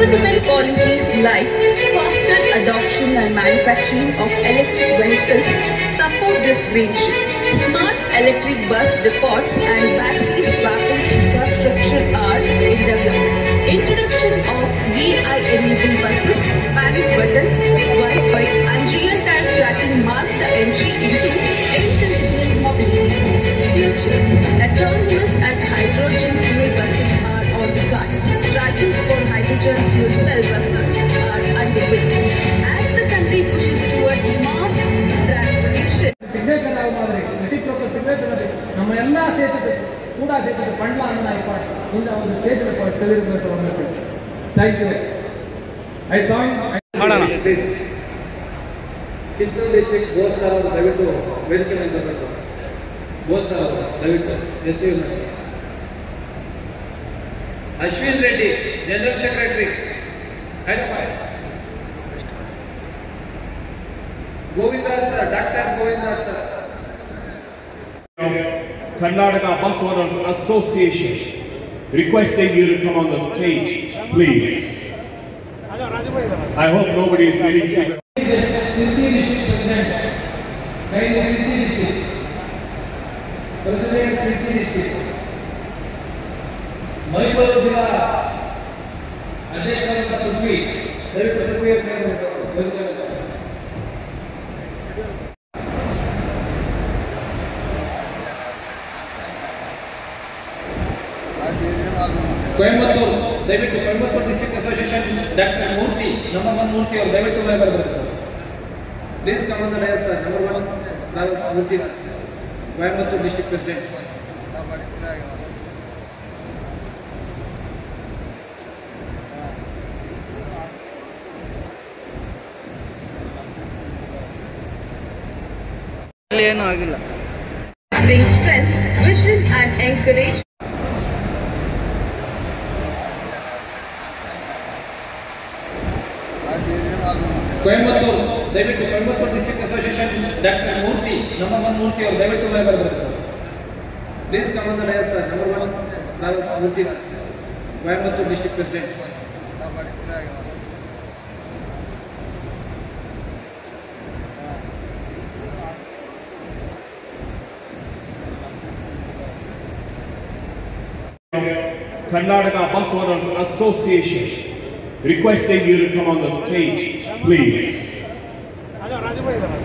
Government policies like faster adoption and manufacturing of electric vehicles support this green shift. Smart electric bus depots and battery swapping infrastructure are in development. Introduction of AI-enabled buses, panic buttons, Wi-Fi and real-time tracking mark the entry into intelligent mobility. Future, autonomous and hydrogen fuel buses are on the cards. Trials for hydrogen fuel cell buses are underway. As the country pushes towards mass transportation. Thank you. I joined. Chittoor district both sir davitu ವೇದಿಕೆ ಮೇಲೆ ಬರಬೇಕು. both sir davitu SU Ashwin Reddy, General Secretary, Hyderabad. Govindar sir, Dr. Govindar sir. Karnataka Bus Owners Association, requesting you to come on the stage, please. I hope nobody is feeling sick. Trichy district president, Trichy district, President Trichy district, Mysore Jilla, Adhyakshara Prithvi, Coimbatore, David Coimbatore District Association, Dr. Murthy, number 1 Murthy or David to member. Please come on the dais, sir. Number 1, Murthy, Coimbatore District President. Bring strength, vision and encourage. Coimbatore, David Coimbatore District Association, Dr. Murthy, number 1 Murthy or David to member. Please come on the dais, sir. Number 1, Murthy, Coimbatore District President. Karnataka Bus Owners Association, requesting you to come on the stage, please.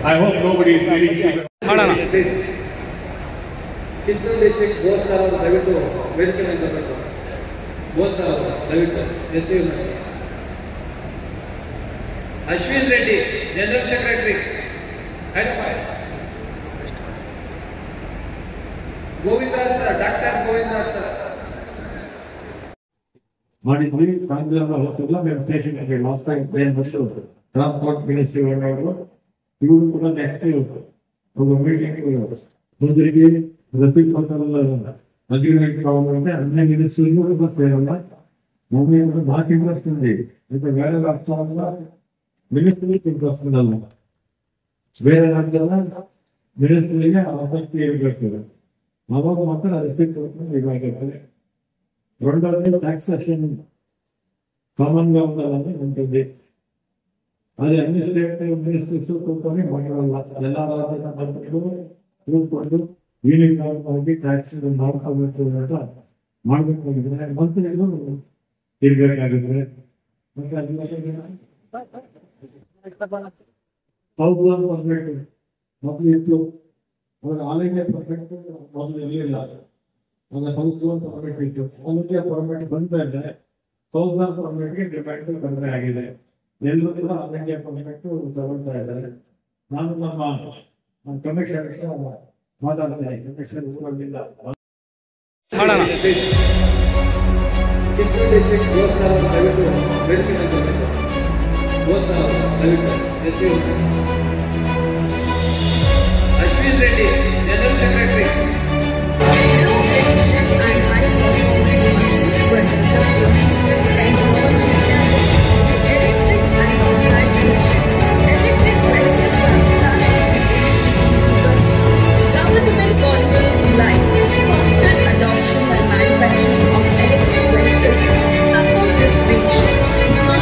I hope nobody is feeling sick. Chittoor district both sir davitu ವೇದಿಕೆ ಮೇಲೆ ಬರಬೇಕು. both sir davitu SU Ashwin Reddy, General Secretary, Hyderabad. Govindar sir, Dr. Govindar sir. Morning, thank you for the presentation. Last time, transport ministry you will put next year. The meeting receipt for agreement government and then ministry was there. Moving not interest in the very last time, ministry interest in the law. Where are the ministry also clear? Our mother receipt రెండోది taxation common గా ఉండాలని ఉంటుంది. అది అన్ని state ministries కూర్చొని ఎలా చూసుకుంటూ uniform కాబట్టి ట్యాక్స్ ಮಾಡ್ಬೇಕು ಮಂತ್ರಿಗಳು ತಿರ್ಬೇಕಾಗುತ್ತೆ. ಪರ್ಫೆಕ್ಟ್ ಮೊದಲು ಇತ್ತು, ಅದ್ರ ಆಲ್ ಇಂಡಿಯಾ ಪರ್ಫೆಕ್ಟ್ ಮೊದಲು ಇರಲಿಲ್ಲ. ಆಗ ಸೌತ್ ಪರ್ಮಿಟ್ ಇತ್ತು, ಆಲ್ ಇಂಡಿಯಾ ಪರ್ಮಿಟ್ ಬಂದ್ರೆ ಸೌತ್ ಪರ್ಮಿಟ್ಗೆ ಡಿಮ್ಯಾಂಡ್ ಕಡಿಮೆ ಆಗಿದೆ. ಎಲ್ಲರೂ ಕೂಡ ಆಲ್ ಇಂಡಿಯಾ ಪರ್ಮಿಟ್ ತಗೊಳ್ತಾ ಇದ್ದಾರೆ. ನಾನು ನಮ್ಮ ಕಮಿಷನ್ ಮಾತಾಡ್ತೇನೆ. ಕಮಿಷನ್ ಊರಲ್ಲಿಲ್ಲ ಚಿತ್ತೂರು ಡಿಸ್ಟ್ರಿಕ್ಟ್ ವೇದಿಕೆ Ashwin Reddy, General Secretary. Government policies like faster adoption and manufacturing of electric vehicles support this green shift.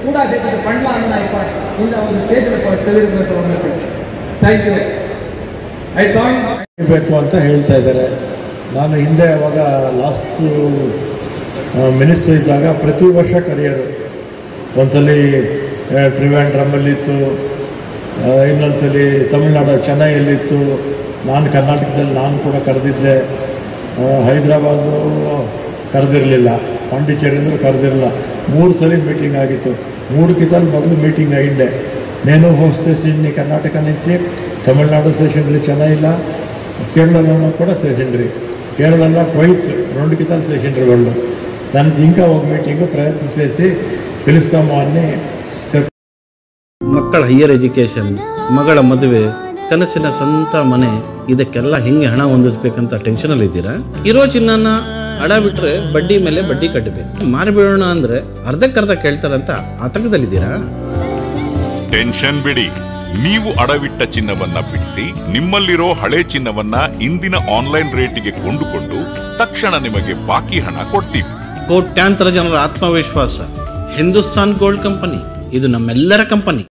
ಕೂಡ ಅದಕ್ಕೆ ಪಂಡ್ಲ ಅನ್ನ ಇಂದ ಒಂದು ಸ್ಟೇಜ್ ತಿಳಿದಿರಬೇಕು. Thank you. ಬೇಕು ಅಂತ ಹೇಳ್ತಾ ಇದ್ದಾರೆ. ನಾನು ಹಿಂದೆ ಅವಾಗ ಲಾಸ್ಟ್ ಮಿನಿಸ್ಟರ್ ಇದ್ದಾಗ ಪ್ರತಿ ವರ್ಷ ಕರೆಯೋರು. ಒಂದ್ಸಲಿ ಟ್ರಿವ್ಯಾಂಡ್ರಮಲ್ಲಿತ್ತು, ಇನ್ನೊಂದ್ಸಲಿ ತಮಿಳ್ನಾಡು ಚೆನ್ನೈಯಲ್ಲಿತ್ತು, ನಾನು ಕರ್ನಾಟಕದಲ್ಲಿ ನಾನು ಕೂಡ ಕರೆದಿದ್ದೆ. ಹೈದರಾಬಾದು ಕರೆದಿರಲಿಲ್ಲ, ಪಾಂಡಿಚೇರಿಯಿಂದ ಕರೆದಿರಲಿಲ್ಲ. 3 ಸಲ ಮೀಟಿಂಗ್ ಆಗಿತ್ತು. 3 ಮೊದಲು ಮೀಟಿಂಗ್ ಅయింಡೆ. నేను హోస్ట్ చేసింది కర్ణాటక నుంచి, తమిళనాడు చేసిండ్రి, చెన్నైలో, కేరళలో కూడా చేసిండ్రి. కేరళలో ట్వైస్ 2 కితాలు చేసిండ్రి వాళ్ళు. దానికి ఇంకా ఒక మీటింగ్ ప్రయత్నం చేసి పిలుస్తాము అని. ಮಕ್ಕಳ ಹೈಯರ್ ಎಜುಕೇಷನ್, ಮಗಳ ಮದುವೆ, ಕನಸಿನ ಸ್ವಂತ ಮನೆ, ಇದಕ್ಕೆಲ್ಲ ಹೆಂಗೆ ಹಣ ಹೊಂದಿಸ್ಬೇಕಂತ ಟೆನ್ಷನಲ್ಲಿ ಇದ್ದೀರಾ? ಇರೋ ಚಿನ್ನನ ಅಡ ಬಿಟ್ರೆ ಬಡ್ಡಿ ಮೇಲೆ ಬಡ್ಡಿ ಕಟ್ಟಬೇಕು. ಮಾರಿಬಿಡೋಣ ಅಂದ್ರೆ ಅರ್ಧಕ್ಕರ್ಧ ಕೇಳ್ತಾರಂತ ಆತಂಕದಲ್ಲಿದ್ದೀರಾ? ಟೆನ್ಷನ್ ಬಿಡಿ. ನೀವು ಅಡವಿಟ್ಟ ಚಿನ್ನವನ್ನ ಬಿಡಿಸಿ ನಿಮ್ಮಲ್ಲಿರೋ ಹಳೆ ಚಿನ್ನವನ್ನ ಇಂದಿನ ಆನ್ಲೈನ್ ರೇಟಿಗೆ ಕೊಂಡುಕೊಂಡು ತಕ್ಷಣ ನಿಮಗೆ ಬಾಕಿ ಹಣ ಕೊಡ್ತೀವಿ. ಕೋಟ್ಯಾಂತರ ಜನರ ಆತ್ಮವಿಶ್ವಾಸ ಹಿಂದೂಸ್ತಾನ್ ಗೋಲ್ಡ್ ಕಂಪನಿ. ಇದು ನಮ್ಮೆಲ್ಲರ ಕಂಪನಿ.